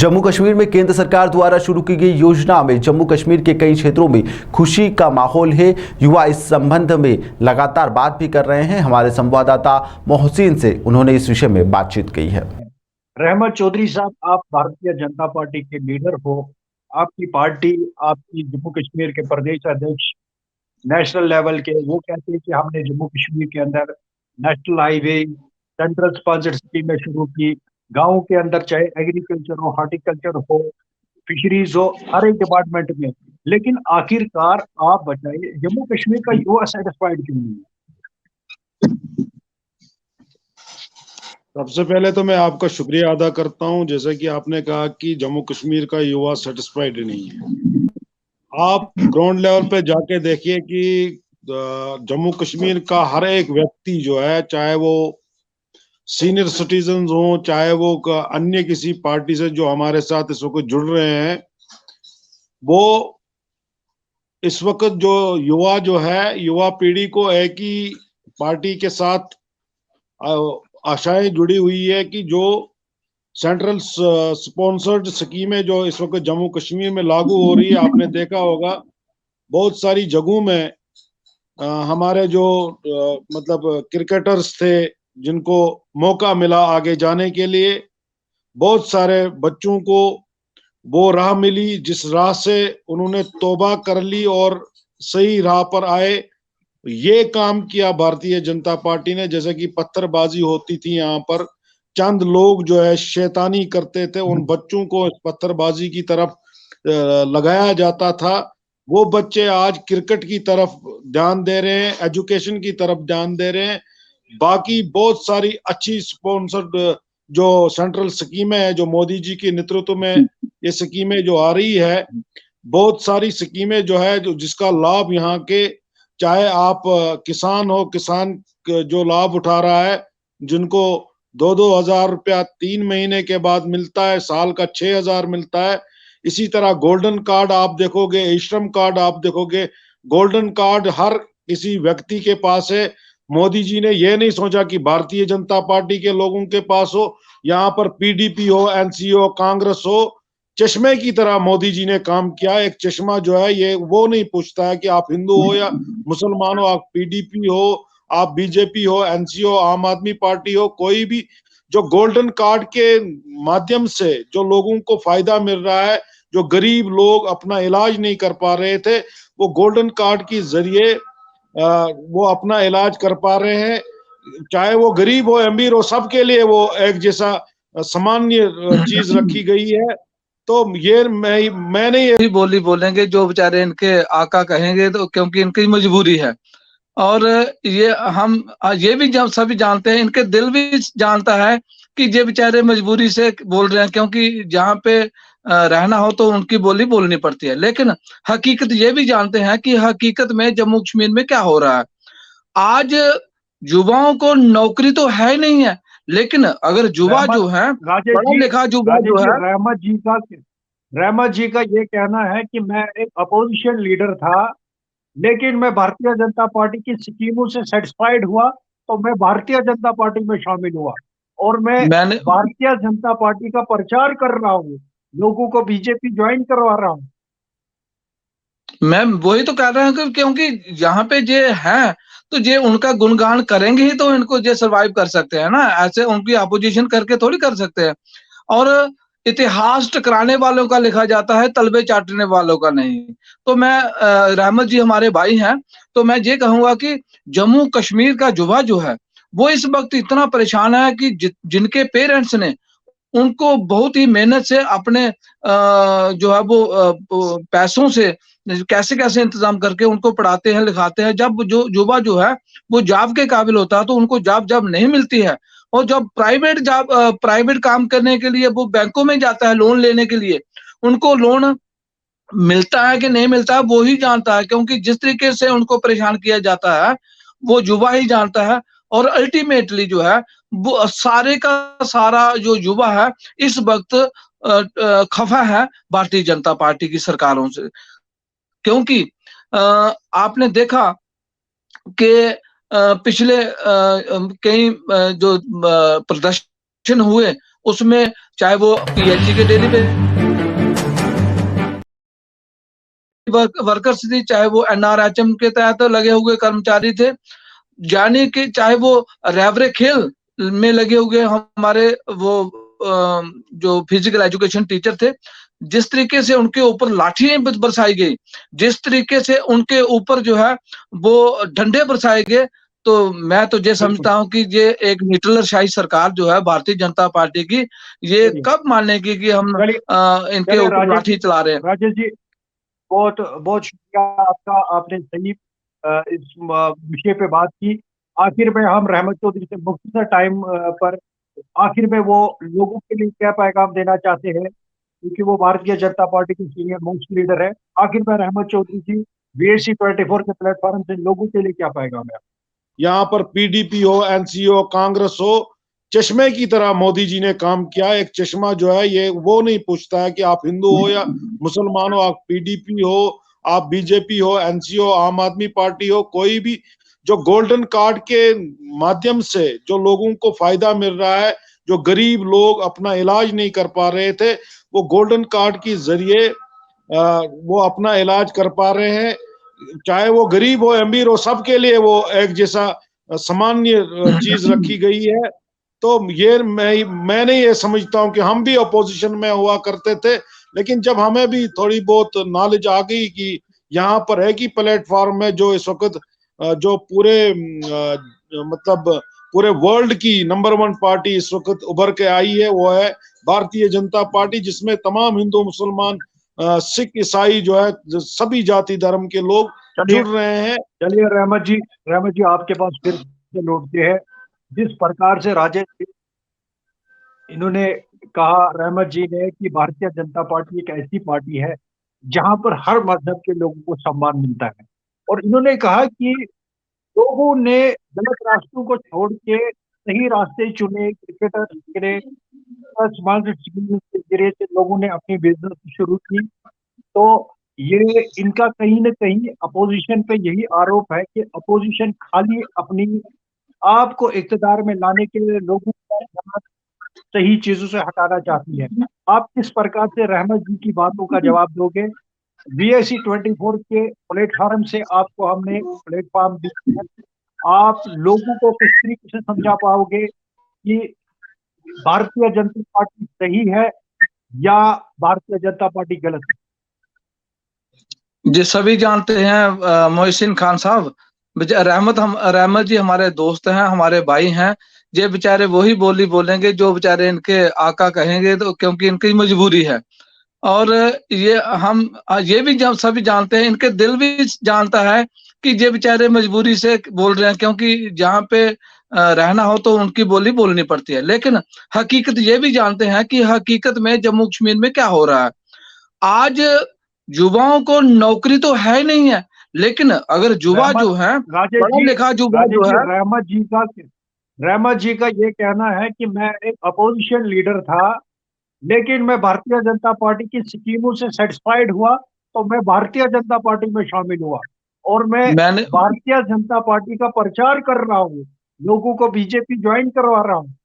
जम्मू कश्मीर में केंद्र सरकार द्वारा शुरू की गई योजना में जम्मू कश्मीर के कई क्षेत्रों में खुशी का माहौल है। युवा इस संबंध में लगातार बात भी कर रहे हैं। हमारे संवाददाता मोहसिन से उन्होंने इस विषय में बातचीत की है। रहमत चौधरी साहब, आप भारतीय जनता पार्टी के लीडर हो। आपकी पार्टी, आपकी जम्मू कश्मीर के प्रदेश अध्यक्ष नेशनल लेवल के, वो कहते हैं कि हमने जम्मू कश्मीर के अंदर नेशनल हाईवे, सेंट्रल स्पॉन्सर्ड स्कीमें शुरू की। गाँव के अंदर चाहे एग्रीकल्चर हो, हार्टिकल्चर हो, फिशरीज हो, हर एक डिपार्टमेंट में। लेकिन आखिरकार आप बताइए, जम्मू कश्मीर का युवा सेटिस्फाइड क्यों नहीं है? सबसे पहले तो मैं आपका शुक्रिया अदा करता हूं। जैसे कि आपने कहा कि जम्मू कश्मीर का युवा सेटिस्फाइड नहीं है। आप ग्राउंड लेवल पे जाके देखिए कि जम्मू कश्मीर का हर एक व्यक्ति जो है, चाहे वो सीनियर सिटीजन हो, चाहे वो अन्य किसी पार्टी से जो हमारे साथ इस वक्त जुड़ रहे हैं, वो इस वक्त जो युवा जो है, युवा पीढ़ी को एक ही पार्टी के साथ आशाएं जुड़ी हुई है कि जो सेंट्रल स्पॉन्सर्ड स्कीमें जो इस वक्त जम्मू कश्मीर में लागू हो रही है, आपने देखा होगा बहुत सारी जगहों में हमारे जो मतलब क्रिकेटर्स थे, जिनको मौका मिला आगे जाने के लिए, बहुत सारे बच्चों को वो राह मिली जिस राह से उन्होंने तौबा कर ली और सही राह पर आए। ये काम किया भारतीय जनता पार्टी ने। जैसे कि पत्थरबाजी होती थी यहाँ पर, चंद लोग जो है शैतानी करते थे, उन बच्चों को इस पत्थरबाजी की तरफ लगाया जाता था। वो बच्चे आज क्रिकेट की तरफ ध्यान दे रहे हैं, एजुकेशन की तरफ ध्यान दे रहे हैं। बाकी बहुत सारी अच्छी स्पॉन्सर्ड जो सेंट्रल स्कीमें है, जो मोदी जी के नेतृत्व में ये स्कीमें जो आ रही है, बहुत सारी स्कीमें जो है जो जिसका लाभ यहाँ के, चाहे आप किसान हो, किसान जो लाभ उठा रहा है, जिनको 2-2 हजार रुपया 3 महीने के बाद मिलता है, साल का 6 हजार मिलता है। इसी तरह गोल्डन कार्ड आप देखोगे, ई श्रम कार्ड आप देखोगे, गोल्डन कार्ड हर किसी व्यक्ति के पास है। मोदी जी ने यह नहीं सोचा कि भारतीय जनता पार्टी के लोगों के पास हो, यहाँ पर पीडीपी हो, एनसी हो, कांग्रेस हो, चश्मे की तरह मोदी जी ने काम किया। एक चश्मा जो है, ये वो नहीं पूछता है कि आप हिंदू हो या मुसलमान हो, आप पीडीपी हो, आप बीजेपी हो, एनसी हो, आम आदमी पार्टी हो, कोई भी। जो गोल्डन कार्ड के माध्यम से जो लोगों को फायदा मिल रहा है, जो गरीब लोग अपना इलाज नहीं कर पा रहे थे, वो गोल्डन कार्ड के जरिए वो अपना इलाज कर पा रहे हैं। चाहे वो गरीब हो, अमीर हो, सबके लिए वो एक जैसा सामान्य चीज रखी गई है। तो ये मैं नहीं ही बोली बोलेंगे जो बेचारे इनके आका कहेंगे, तो क्योंकि इनकी मजबूरी है। और ये भी जब सभी जानते हैं, इनके दिल भी जानता है कि ये बेचारे मजबूरी से बोल रहे हैं, क्योंकि जहाँ पे रहना हो तो उनकी बोली बोलनी पड़ती है। लेकिन हकीकत ये भी जानते हैं कि हकीकत में जम्मू कश्मीर में क्या हो रहा है। आज युवाओं को नौकरी तो है नहीं है, लेकिन अगर युवा जो है, पढ़ा लिखा युवा जो है, रहमत जी का ये कहना है कि मैं एक अपोजिशन लीडर था, लेकिन मैं भारतीय जनता पार्टी की स्कीमों से सेटिस्फाइड हुआ, तो मैं भारतीय जनता पार्टी में शामिल हुआ और मैं भारतीय जनता पार्टी का प्रचार कर रहा हूँ, लोगों को बीजेपी ज्वाइन करवा रहा हूँ। मैं वही तो कह रहा हूँ, क्योंकि यहाँ पे जे है तो ये उनका गुणगान करेंगे ही तो इनको ये सर्वाइव कर सकते हैं ना। ऐसे उनकी अपोजिशन करके थोड़ी कर सकते हैं। और इतिहास टकराने वालों का लिखा जाता है, तलबे चाटने वालों का नहीं। तो मैं रहमत जी हमारे भाई हैं, तो मैं ये कहूंगा कि जम्मू कश्मीर का युवा जो है वो इस वक्त इतना परेशान है कि जिनके पेरेंट्स ने उनको बहुत ही मेहनत से अपने जो है वो पैसों से कैसे कैसे इंतजाम करके उनको पढ़ाते हैं, लिखाते हैं। जब जो युवा जो है वो जॉब के काबिल होता है तो उनको जॉब नहीं मिलती है। और जब प्राइवेट काम करने के लिए वो बैंकों में जाता है लोन लेने के लिए, उनको लोन मिलता है कि नहीं मिलता है वो ही जानता है, क्योंकि जिस तरीके से उनको परेशान किया जाता है वो युवा ही जानता है। और अल्टीमेटली जो है वो सारे का सारा जो युवा है इस वक्त खफा है भारतीय जनता पार्टी की सरकारों से। क्योंकि आपने देखा कि पिछले कई जो प्रदर्शन हुए उसमें चाहे वो पीएचई के डेली वर्कर्स थी, चाहे वो एनआरएचएम के तहत लगे हुए कर्मचारी थे, यानी कि चाहे वो रेवरे खेल में लगे हुए हमारे वो जो फिजिकल एजुकेशन टीचर थे, जिस तरीके से उनके ऊपर लाठियां बरसाई गई, जिस तरीके से उनके ऊपर जो है वो डंडे बरसाए गए, तो मैं तो ये समझता हूँ कि ये एक हिटलरशाही सरकार जो है भारतीय जनता पार्टी की, ये कब मानेगी कि हम इनके ऊपर लाठी चला रहे हैं। राजेश जी, बहुत बहुत शुक्रिया आपका, आपने सही इस विषय पे बात की। आखिर में हम रहमत चौधरी से मुख्तसर टाइम पर आखिर में वो लोगों के लिए क्या पैगाम देना चाहते हैं, क्योंकि वो भारतीय जनता पार्टी के सीनियर मोस्ट लीडर है। आखिर में रहमत चौधरी जी, VSC 24 के प्लेटफॉर्म से लोगों के लिए क्या पैगाम है? यहाँ पर पीडीपी हो, एनसी हो, कांग्रेस हो, चश्मे की तरह मोदी जी ने काम किया। एक चश्मा जो है ये वो नहीं पूछता है कि आप हिंदू हो या मुसलमान हो, आप पीडीपी हो, आप बीजेपी हो, एनसी हो, आम आदमी पार्टी हो, कोई भी, जो गोल्डन कार्ड के माध्यम से जो लोगों को फायदा मिल रहा है, जो गरीब लोग अपना इलाज नहीं कर पा रहे थे, वो गोल्डन कार्ड के जरिए वो अपना इलाज कर पा रहे हैं। चाहे वो गरीब हो अमीर हो, सबके लिए वो एक जैसा सामान्य चीज रखी गई है। तो ये मैंने ये समझता हूँ कि हम भी अपोजिशन में हुआ करते थे, लेकिन जब हमें भी थोड़ी बहुत नॉलेज आ गई कि यहाँ पर है कि प्लेटफॉर्म में जो इस वक्त जो पूरे मतलब पूरे वर्ल्ड की नंबर 1 पार्टी इस वक्त उभर के आई है, वो है भारतीय जनता पार्टी, जिसमें तमाम हिंदू, मुसलमान, सिख, ईसाई जो है, जो सभी जाति धर्म के लोग जुड़ रहे हैं। चलिए रहमत जी आपके पास फिर से लौटते हैं। जिस प्रकार से राजेश जी इन्होंने कहा, रहमत जी ने, कि भारतीय जनता पार्टी एक ऐसी पार्टी है जहां पर हर मजहब के लोगों को सम्मान मिलता है, और इन्होंने कहा कि लोगों ने गलत रास्तों को छोड़ के सही रास्ते चुने, क्रिकेटर के स्पॉन्सरशिप के जरिए से लोगों ने अपनी बिजनेस शुरू की। तो ये इनका कहीं ना कहीं अपोजिशन पे यही आरोप है कि अपोजिशन खाली अपनी आप को इक़्तिदार में लाने के लिए लोगों का ध्यान सही चीजों से हटाना चाहती है। आप किस प्रकार से रहमत जी की बातों का जवाब दोगे? VSC 24 के प्लेटफॉर्म से आपको हमने प्लेटफॉर्म दिया है, आप लोगों को किस तरीके से समझा पाओगे कि भारतीय जनता पार्टी सही है या भारतीय जनता पार्टी गलत है? जी, सभी जानते हैं मोहसिन खान साहब, रहमत जी हमारे दोस्त हैं, हमारे भाई हैं। ये बेचारे वही बोली बोलेंगे जो बेचारे इनके आका कहेंगे, तो क्योंकि इनकी मजबूरी है। और ये भी सभी जानते हैं, इनके दिल भी जानता है कि ये बेचारे मजबूरी से बोल रहे हैं, क्योंकि जहाँ पे रहना हो तो उनकी बोली बोलनी पड़ती है। लेकिन हकीकत ये भी जानते हैं कि हकीकत में जम्मू कश्मीर में क्या हो रहा है। आज युवाओं को नौकरी तो है नहीं है, लेकिन अगर युवा जो है, पढ़ा लिखा युवा जो है, रहमत जी का ये कहना है कि मैं एक अपोजिशन लीडर था, लेकिन मैं भारतीय जनता पार्टी की स्कीमों से सेटिस्फाइड हुआ, तो मैं भारतीय जनता पार्टी में शामिल हुआ, और मैं भारतीय जनता पार्टी का प्रचार कर रहा हूँ, लोगों को बीजेपी ज्वाइन करवा रहा हूँ।